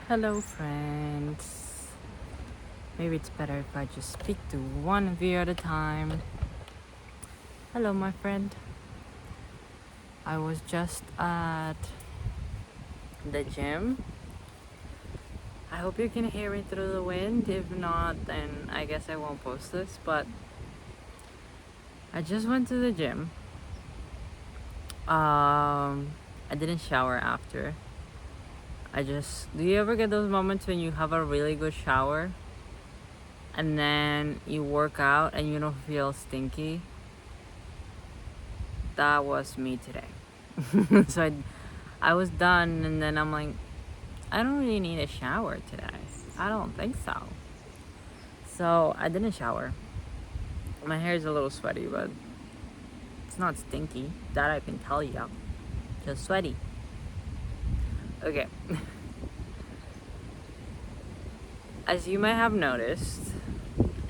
Hello, friends. Maybe it's better if I just speak to one of you at a time. Hello, my friend. I was just at the gym. I hope you can hear me through the wind. If not, then I guess I won't post this. But I just went to the gym. I didn't shower after. Do you ever get those moments when you have a really good shower and then you work out and you don't feel stinky? That was me today. So I was done, and then I'm like, I don't really need a shower today. I don't think so. So I didn't shower. My hair is a little sweaty, but it's not stinky. That I can tell you. Just sweaty. Okay. As you might have noticed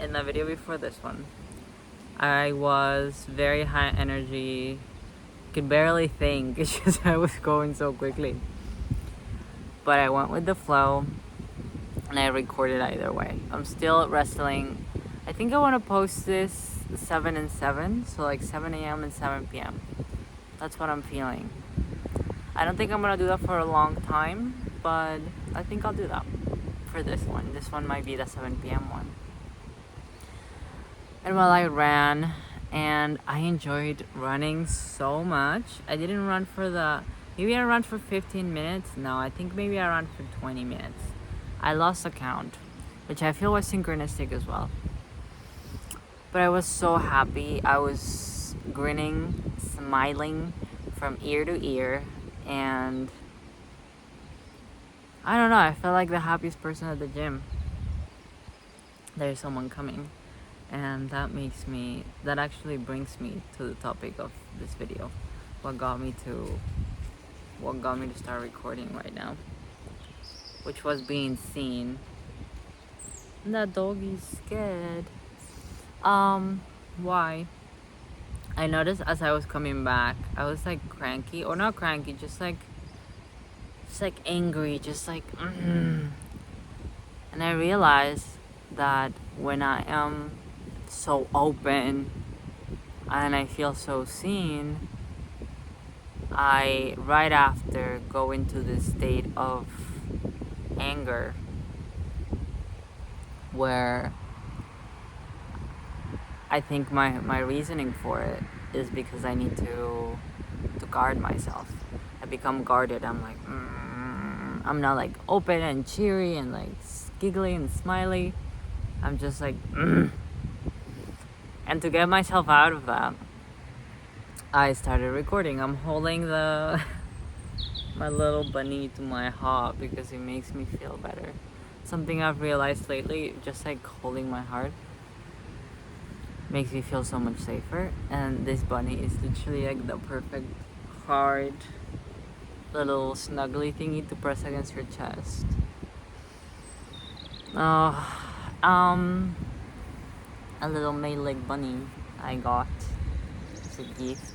in the video before this one, I was very high energy, could barely think. It's just I was going so quickly. But I went with the flow and I recorded either way. I'm still wrestling. I think I want to post this 7 and 7, so like 7 a.m. and 7 p.m. That's what I'm feeling. I don't think I'm going to do that for a long time, but I think I'll do that for this one. This one might be the 7 p.m. one. And while I ran, and I enjoyed running so much. I didn't run maybe I ran for 15 minutes. No, I think maybe I ran for 20 minutes. I lost the count, which I feel was synchronistic as well. But I was so happy. I was grinning, smiling from ear to ear, and I don't know, I felt like the happiest person at the gym. There's someone coming. And that actually brings me to the topic of this video. What got me to start recording right now, which was being seen. That doggy's scared. Why? I noticed as I was coming back, I was like cranky, or not cranky, just like angry, and I realized that when I am so open and I feel so seen, I right after go into this state of anger where I think my reasoning for it is because I need to guard myself. I become guarded. I'm like, I'm not like open and cheery and like giggly and smiley. I'm just like, And to get myself out of that, I started recording. I'm holding my little bunny to my heart because it makes me feel better. Something I've realized lately, just like holding my heart makes me feel so much safer. And this bunny is literally like the perfect hard little snuggly thingy to press against your chest. A little male leg bunny I got as a gift.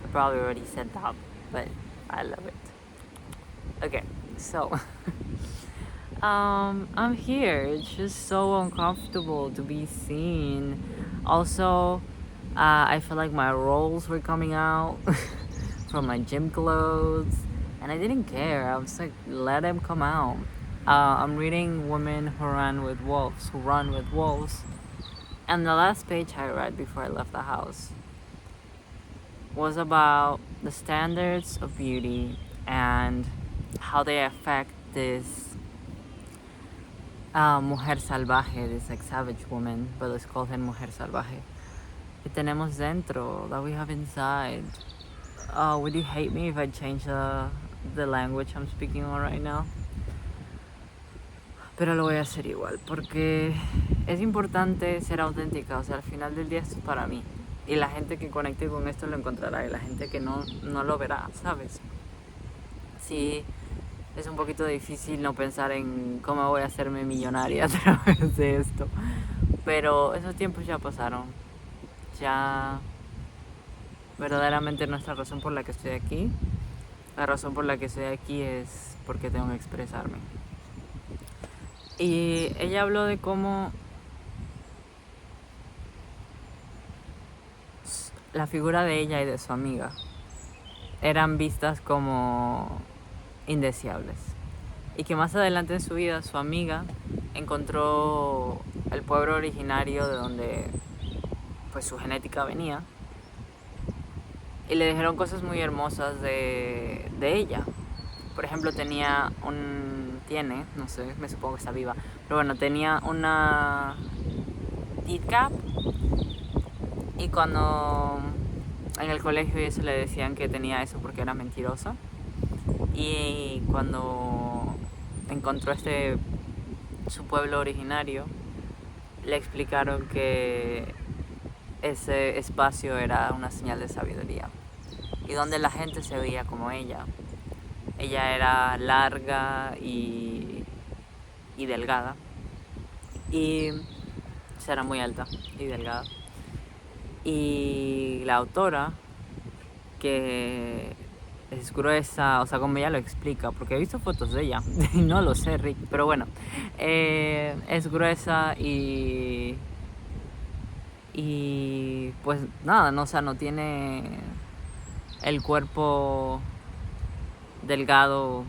I probably already said that, but I love it. Okay, so I'm here. It's just so uncomfortable to be seen. Also, I feel like my rolls were coming out from my gym clothes, and I didn't care. I was like, let them come out. I'm reading Women Who Run with Wolves, and the last page I read before I left the house was about the standards of beauty and how they affect this mujer salvaje, this like savage woman, but let's call her mujer salvaje, que tenemos dentro, that we have inside. Would you hate me if I change the language I'm speaking on right now? Pero lo voy a hacer igual, porque es importante ser auténtica. O sea, al final del día esto es para mí. Y la gente que conecte con esto lo encontrará, y la gente que no lo verá, ¿sabes? Sí, es un poquito difícil no pensar en cómo voy a hacerme millonaria a través de esto. Pero esos tiempos ya pasaron. Ya verdaderamente nuestra razón por la que estoy aquí, la razón por la que estoy aquí es porque tengo que expresarme. Y ella habló de cómo la figura de ella y de su amiga eran vistas como indeseables. Y que más adelante en su vida su amiga encontró el pueblo originario de donde pues su genética venía y le dijeron cosas muy hermosas de ella. Por ejemplo, tiene, no sé, me supongo que está viva, pero bueno, tenía una teeth gap y cuando en el colegio y eso le decían que tenía eso porque era mentirosa. Y cuando encontró su pueblo originario, le explicaron que ese espacio era una señal de sabiduría y donde la gente se veía como ella. Ella era larga y delgada y era muy alta y delgada. Y la autora, que es gruesa, o sea, como ella lo explica, porque he visto fotos de ella, no lo sé, Rick, pero bueno, es gruesa y pues nada, no, o sea, no tiene el cuerpo delgado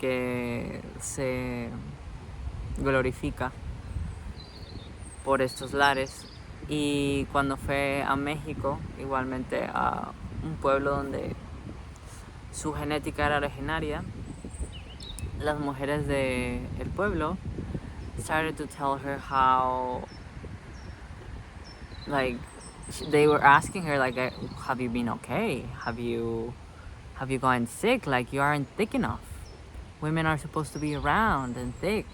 que se glorifica por estos lares. Y cuando fue a México, igualmente a un pueblo donde su genética era originaria, las mujeres del pueblo started to tell her how, like, they were asking her, like, have you been okay? Have you gotten sick? Like, you aren't thick enough. Women are supposed to be round and thick,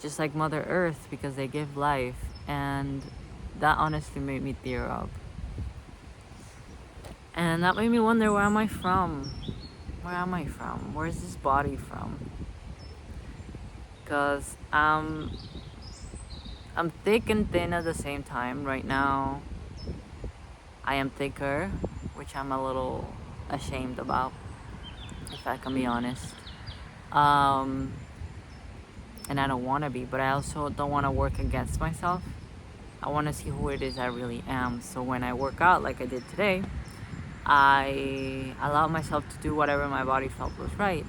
just like Mother Earth, because they give life. And that honestly made me tear up. And that made me wonder, where am I from? Where am I from? Where's this body from? Because I'm thick and thin at the same time. Right now, I am thicker, which I'm a little ashamed about, if I can be honest. And I don't want to be, but I also don't want to work against myself. I want to see who it is I really am. So when I work out like I did today, I allow myself to do whatever my body felt was right.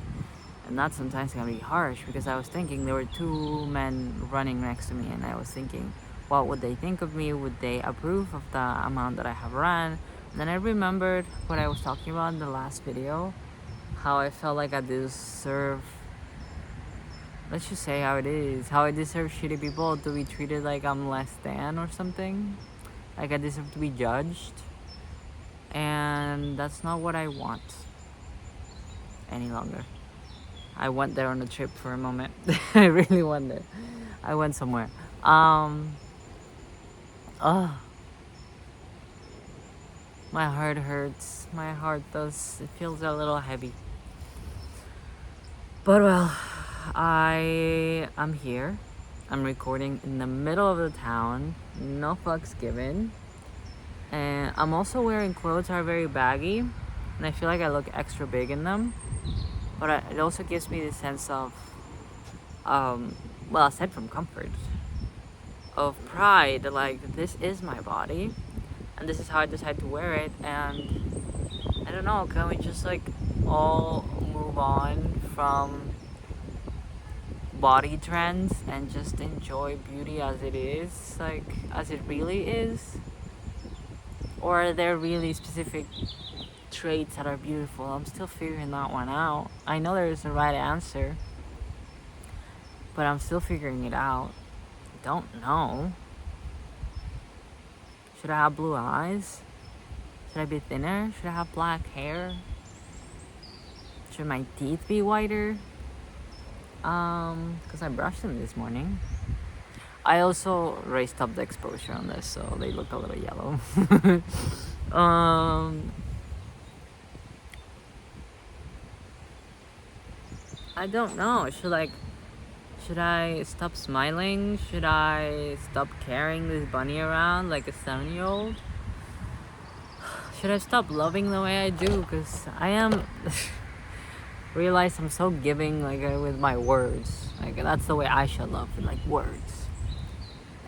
And that sometimes can be harsh, because I was thinking there were two men running next to me, and I was thinking, what would they think of me? Would they approve of the amount that I have run? And then I remembered what I was talking about in the last video, how I felt like I deserve, let's just say how it is, how I deserve shitty people to be treated like I'm less than or something. Like I deserve to be judged. And that's not what I want any longer. I went there on a trip for a moment. I really went there. I went somewhere. My heart hurts. My heart does. It feels a little heavy. But well, I am here. I'm recording in the middle of the town. No fucks given. And I'm also wearing clothes that are very baggy, and I feel like I look extra big in them. But it also gives me the sense of, well, aside from comfort, of pride. Like, this is my body, and this is how I decide to wear it. And I don't know, can we just like all move on from body trends and just enjoy beauty as it is, like as it really is? Or are there really specific traits that are beautiful? I'm still figuring that one out. I know there is a right answer, but I'm still figuring it out. I don't know. Should I have blue eyes? Should I be thinner? Should I have black hair? Should my teeth be whiter? Because I brushed them this morning. I also raised up the exposure on this, so they look a little yellow. I don't know. Should I stop smiling? Should I stop carrying this bunny around like a 7-year-old? Should I stop loving the way I do? Because I am realize I'm so giving, like, with my words. Like, that's the way I show love, with, like, words.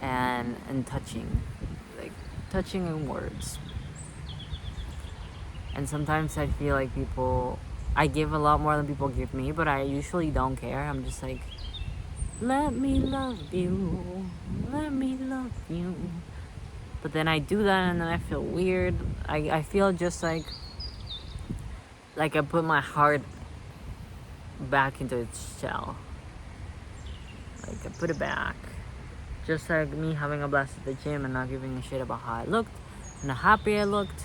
And touching. Like, touching in words. And sometimes I feel like I give a lot more than people give me, but I usually don't care. I'm just like, let me love you. Let me love you. But then I do that and then I feel weird. I feel just like I put my heart back into its shell. Like, I put it back. Just like me having a blast at the gym and not giving a shit about how I looked and how happy I looked.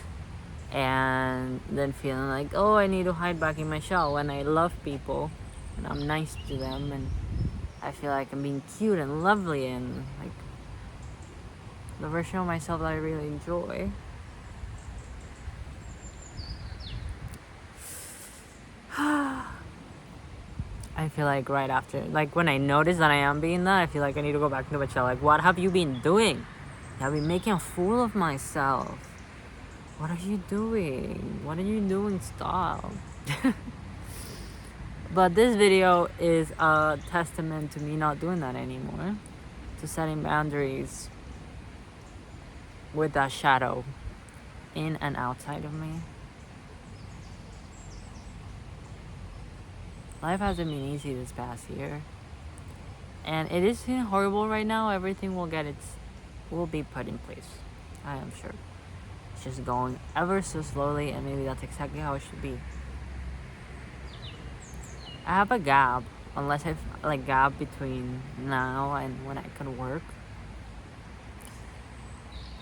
And then feeling like, oh, I need to hide back in my shell when I love people and I'm nice to them and I feel like I'm being cute and lovely and like the version of myself that I really enjoy. I feel like right after, like when I notice that I am being that, I feel like I need to go back into my shell. Like, what have you been doing? I've been making a fool of myself. What are you doing? What are you doing? Stop. But this video is a testament to me not doing that anymore. To setting boundaries with that shadow in and outside of me. Life hasn't been easy this past year. And it is horrible right now. Everything will be put in place. I am sure. It's just going ever so slowly, and maybe that's exactly how it should be. I have a gap, unless gap between now and when I can work.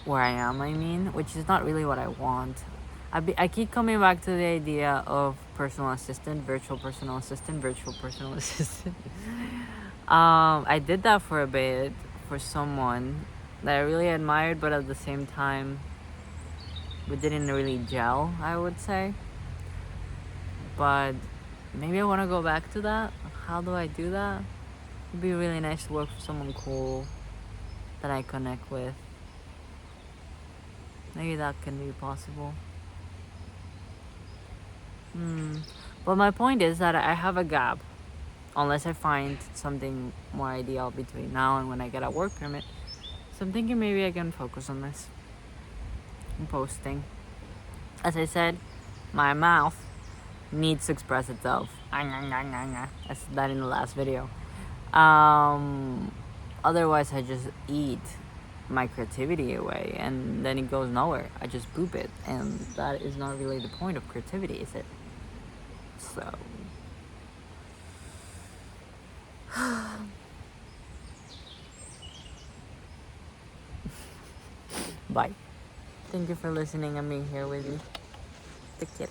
Where I am, I mean, which is not really what I want. I keep coming back to the idea of personal assistant, virtual personal assistant, virtual personal assistant. I did that for a bit for someone that I really admired, but at the same time, we didn't really gel, I would say. But maybe I want to go back to that. How do I do that? It'd be really nice to work for someone cool that I connect with. Maybe that can be possible. But my point is that I have a gap. Unless I find something more ideal between now and when I get a work permit. So I'm thinking maybe I can focus on this. And posting. As I said, my mouth needs to express itself. I said that in the last video. Otherwise I just eat my creativity away and then it goes nowhere. I just poop it, and that is not really the point of creativity, is it? So bye. Thank you for listening and being here with me. Take care.